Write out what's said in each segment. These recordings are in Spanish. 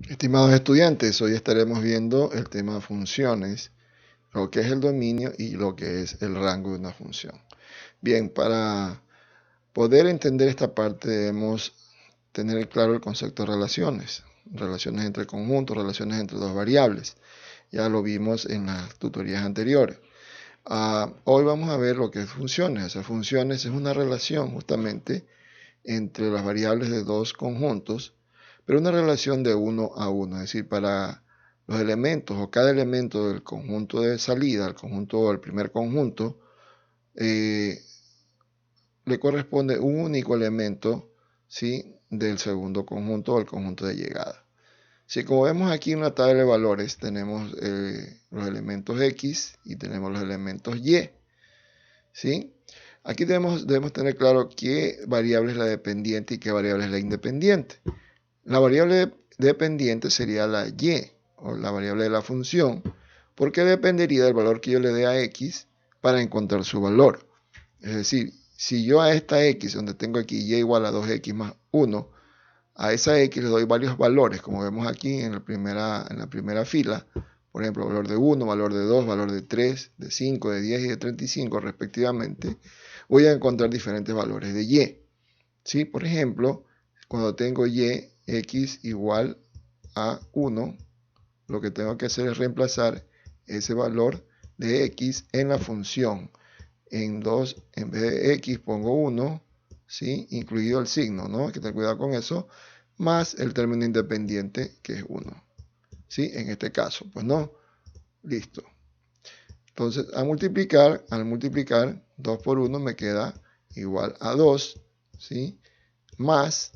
Estimados estudiantes, hoy estaremos viendo el tema funciones, lo que es el dominio y lo que es el rango de una función. Bien, para poder entender esta parte debemos tener claro el concepto de relaciones, relaciones entre conjuntos, relaciones entre dos variables. Ya lo vimos en las tutorías anteriores. Hoy vamos a ver lo que es funciones. Esas funciones es una relación justamente entre las variables de dos conjuntos, pero una relación de uno a uno, es decir, para los elementos o cada elemento del conjunto de salida, al conjunto o al primer conjunto, eh, le corresponde un único elemento, ¿sí?, del segundo conjunto o el conjunto de llegada. Si como vemos aquí en la tabla de valores, tenemos los elementos X y tenemos los elementos Y, ¿sí? Aquí debemos tener claro qué variable es la dependiente y qué variable es la independiente. La variable dependiente sería la y, o la variable de la función, porque dependería del valor que yo le dé a x para encontrar su valor. Es decir, si yo a esta x, donde tengo aquí y igual a 2x más 1, a esa x le doy varios valores, como vemos aquí en la primera fila, por ejemplo, valor de 1, valor de 2, valor de 3, de 5, de 10 y de 35 respectivamente, voy a encontrar diferentes valores de y. ¿Sí? Por ejemplo, cuando tengo y, x igual a 1, lo que tengo que hacer es reemplazar ese valor de x en la función. En vez de x pongo 1, ¿sí?, incluido el signo, ¿no? Hay que tener cuidado con eso, más el término independiente, que es 1. ¿Sí? En este caso, pues no, listo. Entonces, al multiplicar, 2 por 1 me queda igual a 2, ¿sí?, más,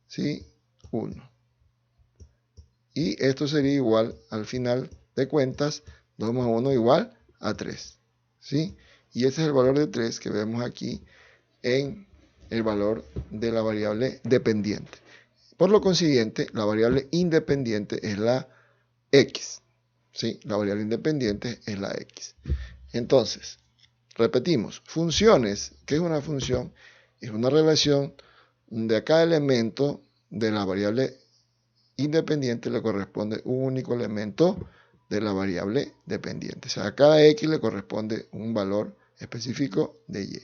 ¿sí?, 1. Y esto sería igual, al final de cuentas, 2 más 1 igual a 3. ¿Sí? Y ese es el valor de 3 que vemos aquí en el valor de la variable dependiente. Por lo consiguiente, la variable independiente es la x. ¿Sí? La variable independiente es la x. Entonces, repetimos, funciones. ¿Qué es una función? Es una relación de a cada elemento de la variable independiente le corresponde un único elemento de la variable dependiente. O sea, a cada x le corresponde un valor específico de y.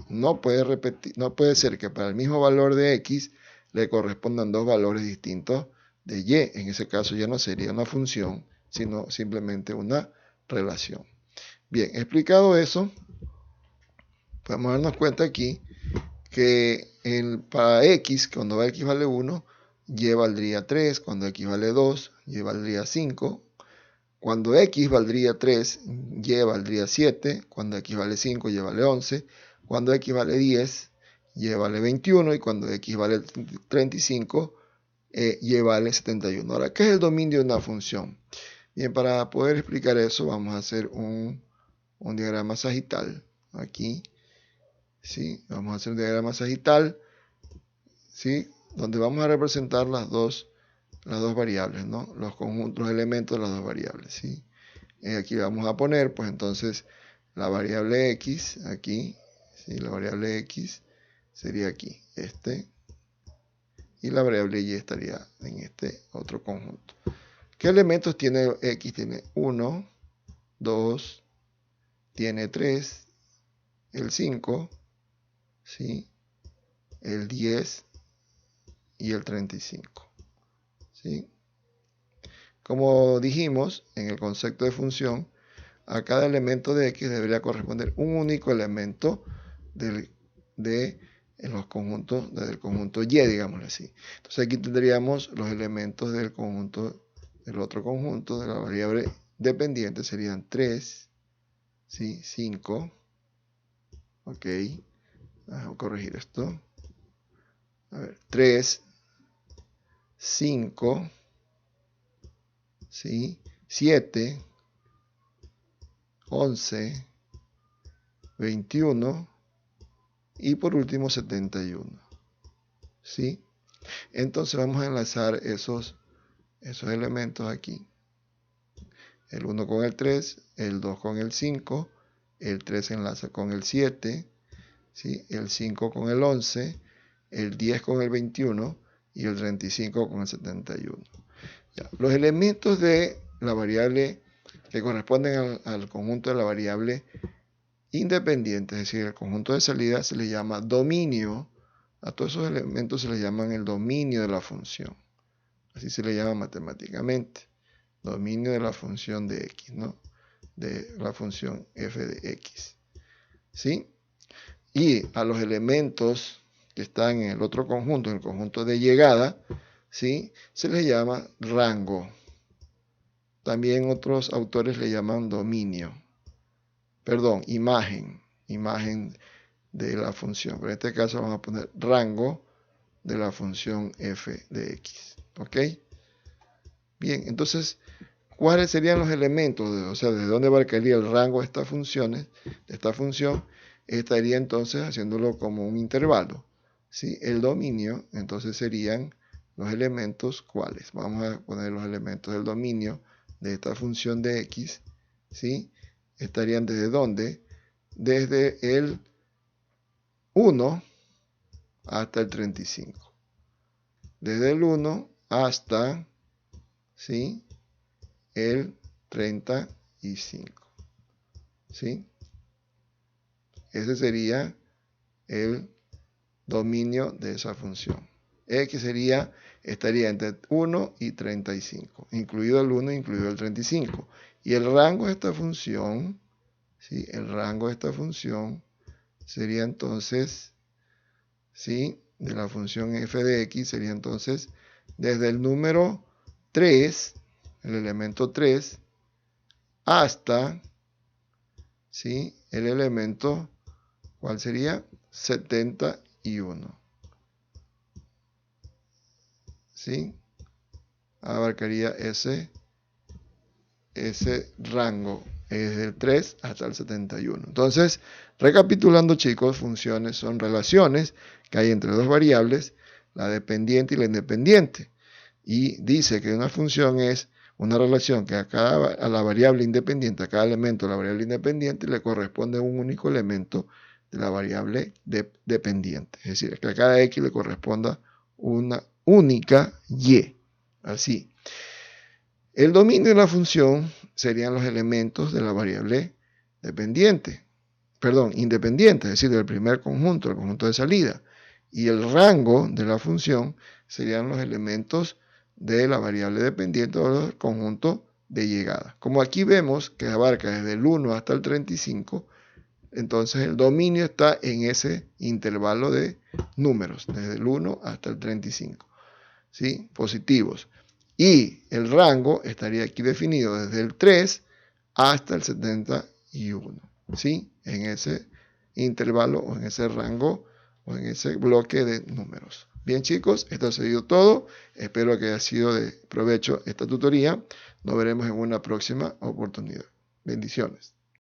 No puede ser que para el mismo valor de x le correspondan dos valores distintos de y. En ese caso ya no sería una función, sino simplemente una relación. Bien, explicado eso, podemos darnos cuenta aquí que para x, cuando x vale 1, y valdría 3, cuando x vale 2, y valdría 5, cuando x valdría 3, y valdría 7, cuando x vale 5, y vale 11, cuando x vale 10, y vale 21, y cuando x vale 35, y vale 71. Ahora, ¿qué es el dominio de una función? Bien, para poder explicar eso, vamos a hacer un diagrama sagital. Aquí, ¿sí? Vamos a hacer un diagrama sagital, ¿sí?, donde vamos a representar las dos variables, ¿no?, los conjuntos, los elementos de las dos variables, ¿sí? Aquí vamos a poner, pues entonces, la variable x, aquí, ¿sí?, la variable x sería aquí, y la variable y estaría en este otro conjunto. ¿Qué elementos tiene x? Tiene 1, 2, tiene 3, el 5, ¿sí?, el 10 y el 35, ¿sí? Como dijimos en el concepto de función, a cada elemento de x debería corresponder un único elemento de los conjuntos, del conjunto y, digámoslo así. Entonces aquí tendríamos los elementos del conjunto, del otro conjunto, de la variable dependiente, serían 3, ¿sí?, 5, ok, vamos a corregir esto, a ver, 3, 5, ¿sí?, 7, 11, 21 y por último 71. ¿Sí? Entonces vamos a enlazar esos elementos aquí. El 1 con el 3, el 2 con el 5, el 3 se enlaza con el 7, ¿sí?, el 5 con el 11, el 10 con el 21 y el 35 con el 71. Ya, los elementos de la variable que corresponden al conjunto de la variable independiente, es decir, el conjunto de salida, se le llama dominio. A todos esos elementos se les llaman el dominio de la función. Así se le llama matemáticamente. Dominio de la función de x, ¿no? De la función f de x. ¿Sí? Y a los elementos que están en el otro conjunto, en el conjunto de llegada, ¿sí? Se les llama rango. También otros autores le llaman dominio. Perdón, imagen de la función. Pero en este caso vamos a poner rango de la función f de x. ¿Ok? Bien, entonces, ¿cuáles serían los elementos? O sea, ¿de dónde abarcaría el rango de estas funciones? De esta función, estaría entonces haciéndolo como un intervalo. ¿Sí? El dominio, entonces serían los elementos, ¿cuáles? Vamos a poner los elementos del dominio de esta función de x, ¿sí? Estarían desde dónde? Desde el 1 hasta el 35. Desde el 1 hasta, ¿sí? El 35. ¿Sí? Ese sería el dominio de esa función. X estaría entre 1 y 35, incluido el 1, incluido el 35. Y el rango de esta función, ¿sí? El rango de esta función sería entonces, ¿sí? De la función f de x sería entonces desde el número 3, el elemento 3, hasta, ¿sí? El elemento, ¿cuál sería? 71. ¿Sí? Abarcaría ese rango, desde el 3 hasta el 71. Entonces, recapitulando, chicos, funciones son relaciones que hay entre dos variables, la dependiente y la independiente. Y dice que una función es una relación que a la variable independiente, a cada elemento de la variable independiente, le corresponde un único elemento de la variable dependiente. Es decir, que a cada x le corresponda una única y. Así. El dominio de la función serían los elementos de la variable independiente, es decir, del primer conjunto, el conjunto de salida. Y el rango de la función serían los elementos de la variable dependiente o del conjunto de llegada. Como aquí vemos que abarca desde el 1 hasta el 35, entonces el dominio está en ese intervalo de números, desde el 1 hasta el 35, ¿sí? Positivos. Y el rango estaría aquí definido desde el 3 hasta el 71, ¿sí? En ese intervalo o en ese rango o en ese bloque de números. Bien, chicos, esto ha sido todo. Espero que haya sido de provecho esta tutoría. Nos veremos en una próxima oportunidad. Bendiciones.